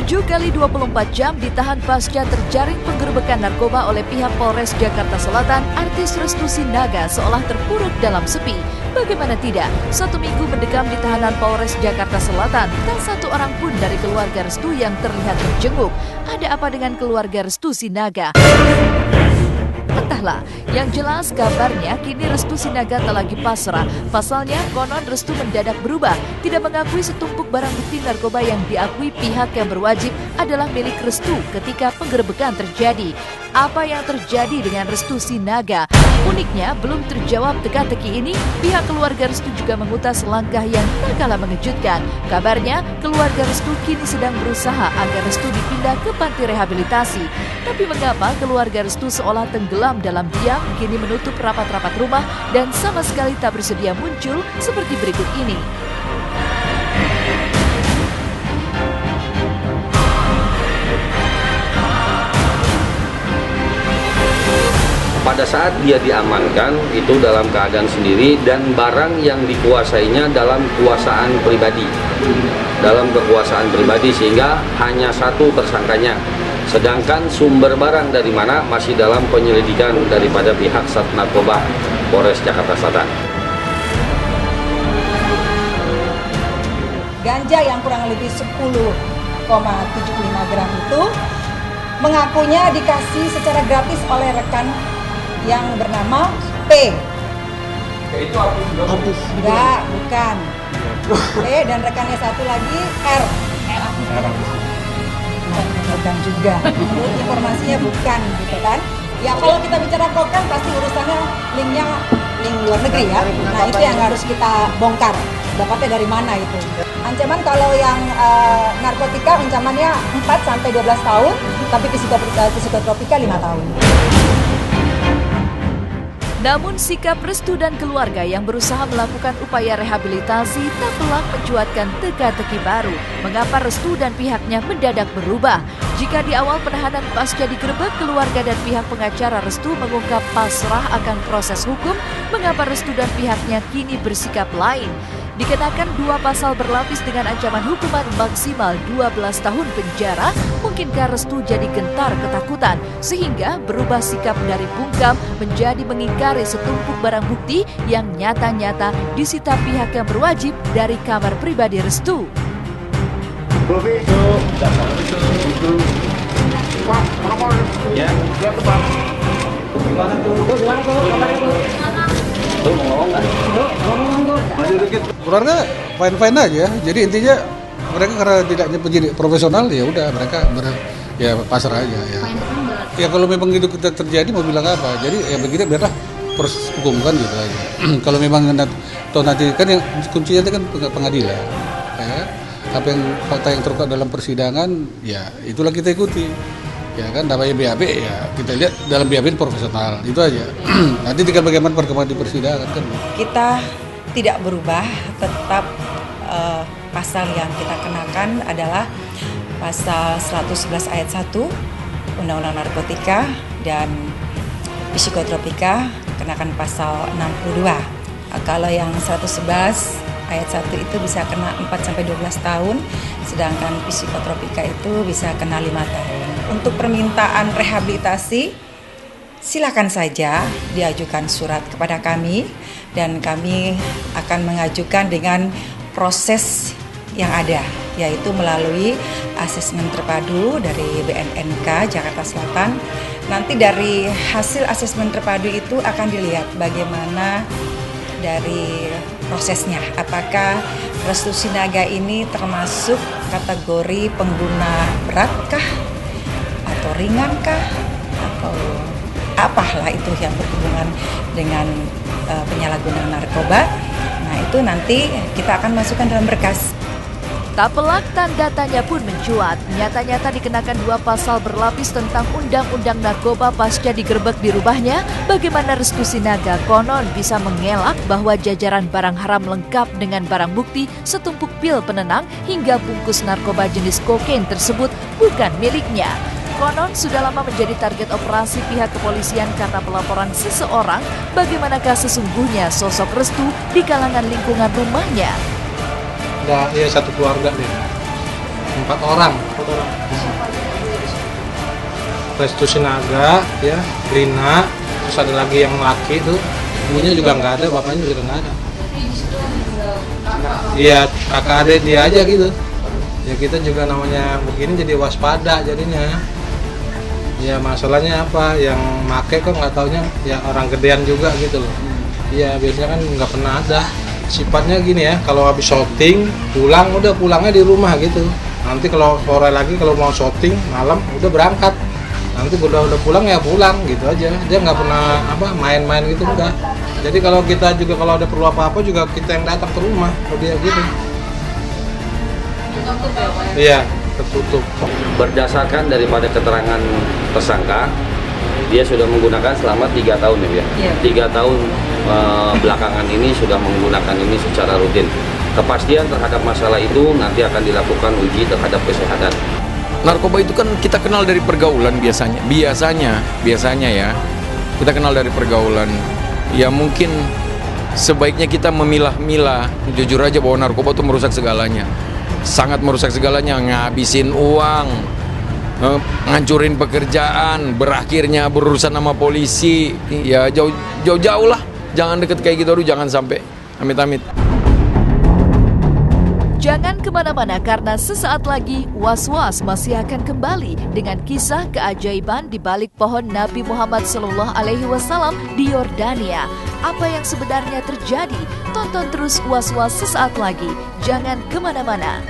7 kali 24 jam ditahan pasca terjaring penggerebekan narkoba oleh pihak Polres Jakarta Selatan, artis Restu Sinaga seolah terpuruk dalam sepi. Bagaimana tidak, 1 minggu mendekam di tahanan Polres Jakarta Selatan, tak satu orang pun dari keluarga Restu yang terlihat terjenguk. Ada apa dengan keluarga Restu Sinaga? Entahlah, yang jelas kabarnya kini Restu Sinaga tak lagi pasrah. Pasalnya, konon Restu mendadak berubah, tidak mengakui setumpuk barang bukti narkoba yang diakui pihak yang berwajib adalah milik Restu ketika penggerebekan terjadi. Apa yang terjadi dengan Restu Sinaga? Uniknya, belum terjawab teka-teki ini, pihak keluarga Restu juga mengutas langkah yang tak kalah mengejutkan. Kabarnya, keluarga Restu kini sedang berusaha agar Restu dipindah ke panti rehabilitasi. Tapi mengapa keluarga Restu seolah tenggelam dalam diam, kini menutup rapat-rapat rumah dan sama sekali tak bersedia muncul seperti berikut ini. Pada saat dia diamankan itu dalam keadaan sendiri dan barang yang dikuasainya dalam kekuasaan pribadi. Dalam kekuasaan pribadi sehingga hanya satu tersangkanya. Sedangkan sumber barang dari mana masih dalam penyelidikan daripada pihak Sat Narkoba Polres Jakarta Selatan. Ganja yang kurang lebih 10,75 gram itu mengakunya dikasih secara gratis oleh rekan yang bernama P. Itu artis. Enggak, bukan. P dan rekannya satu lagi R. Bukan juga. Menurut informasinya bukan, gitu kan? Ya kalau kita bicara kokain pasti urusannya linknya link luar negeri ya. Nah itu yang harus kita bongkar. Dapatnya dari mana itu? Ancaman kalau yang narkotika ancamannya 4-12 tahun, tapi psikotropika 5 tahun. Namun sikap Restu dan keluarga yang berusaha melakukan upaya rehabilitasi tak pelak mencuatkan teka-teki baru. Mengapa Restu dan pihaknya mendadak berubah? Jika di awal penahanan pasca digerebek, keluarga dan pihak pengacara Restu mengungkap pasrah akan proses hukum, mengapa Restu dan pihaknya kini bersikap lain? Dikenakan 2 pasal berlapis dengan ancaman hukuman maksimal 12 tahun penjara, mungkinkah Restu jadi gentar ketakutan sehingga berubah sikap dari bungkam menjadi mengingkari setumpuk barang bukti yang nyata-nyata disita pihak yang berwajib dari kamar pribadi Restu. Ya. Keluarga fine-fine aja, jadi intinya mereka karena tidak penyidik profesional ya udah mereka ya pasrah aja ya. Ya kalau memang itu kita terjadi mau bilang apa, jadi ya begitu biarlah proses hukum kan gitu aja. Kalau memang nanti kan yang kuncinya itu kan pengadilan, ya. Apa yang fakta yang terungkap dalam persidangan ya itulah kita ikuti. Ya kan namanya BAB ya kita lihat dalam BAB profesional itu aja. Nanti tinggal bagaimana perkembangan di persidangan kan. Kita tidak berubah, tetap pasal yang kita kenakan adalah pasal 111 ayat 1 Undang-Undang Narkotika dan Psikotropika kenakan pasal 62. Kalau yang 111 ayat 1 itu bisa kena 4-12 tahun, sedangkan psikotropika itu bisa kena 5 tahun. Untuk permintaan rehabilitasi, silakan saja diajukan surat kepada kami dan kami akan mengajukan dengan proses yang ada, yaitu melalui asesmen terpadu dari BNNK Jakarta Selatan. Nanti dari hasil asesmen terpadu itu akan dilihat bagaimana dari prosesnya, apakah Restu Sinaga ini termasuk kategori pengguna beratkah atau ringankah atau apalah itu yang berhubungan dengan penyalahgunaan narkoba. Nah itu nanti kita akan masukkan dalam berkas. Tak pelak tanda tanya pun mencuat. Nyata-nyata dikenakan 2 pasal berlapis tentang undang-undang narkoba pasca digerebek di rumahnya. Bagaimana Restu Sinaga konon bisa mengelak bahwa jajaran barang haram lengkap dengan barang bukti setumpuk pil penenang hingga bungkus narkoba jenis kokain tersebut bukan miliknya. Konon sudah lama menjadi target operasi pihak kepolisian karena pelaporan seseorang. Bagaimanakah sesungguhnya sosok Restu di kalangan lingkungan rumahnya? Ya satu keluarga nih. 4 orang. Restu Sinaga, ya, Lina, terus ada lagi yang laki tuh, ibunya juga nggak ada, bapaknya juga nggak ada. Iya, kakak adik dia aja gitu. Ya kita juga namanya begini jadi waspada jadinya. Ya masalahnya apa? Yang make kok nggak taunya ya orang gedean juga gitu loh. Iya biasanya kan nggak pernah ada. Sifatnya gini ya, kalau habis syuting pulang udah pulangnya di rumah gitu. Nanti kalau sore lagi kalau mau syuting malam udah berangkat. Nanti udah pulang ya pulang gitu aja. Dia nggak pernah main-main gitu enggak. Jadi kalau kita juga kalau ada perlu apa-apa juga kita yang datang ke rumah kalau dia gitu. Tertutup ya Pak? Iya, tertutup. Berdasarkan daripada keterangan tersangka, dia sudah menggunakan selama 3 tahun ya, Iya. 3 tahun belakangan ini sudah menggunakan ini secara rutin. Kepastian terhadap masalah itu nanti akan dilakukan uji terhadap kesehatan. Narkoba itu kan kita kenal dari pergaulan biasanya ya. Kita kenal dari pergaulan. Ya mungkin sebaiknya kita memilah-milah. Jujur aja bahwa narkoba itu merusak segalanya. Sangat merusak segalanya, ngabisin uang, ngancurin pekerjaan, berakhirnya berurusan sama polisi. Ya jauh-jauh lah. Jangan deket kayak gitu, jangan sampai amit-amit. Jangan kemana-mana karena sesaat lagi Was-Was masih akan kembali dengan kisah keajaiban di balik pohon Nabi Muhammad SAW di Yordania. Apa yang sebenarnya terjadi? Tonton terus Was-Was sesaat lagi. Jangan kemana-mana.